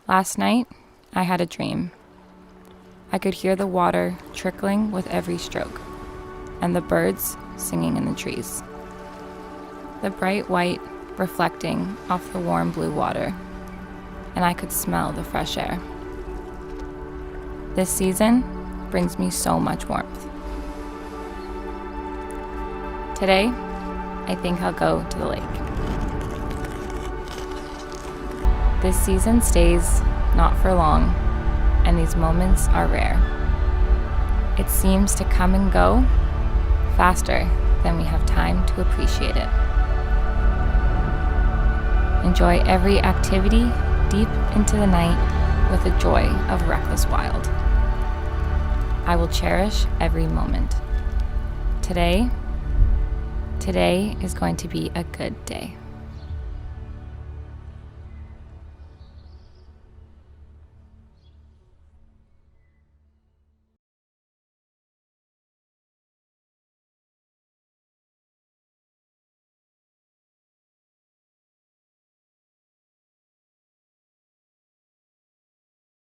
Last night, I had a dream. I could hear the water trickling with every stroke, and the birds singing in the trees. The bright white reflecting off the warm blue water, and I could smell the fresh air. This season brings me so much warmth. Today, I think I'll go to the lake. This season stays not for long, and these moments are rare. It seems to come and go faster than we have time to appreciate it. Enjoy every activity deep into the night with the joy of reckless wild. I will cherish every moment. Today is going to be a good day.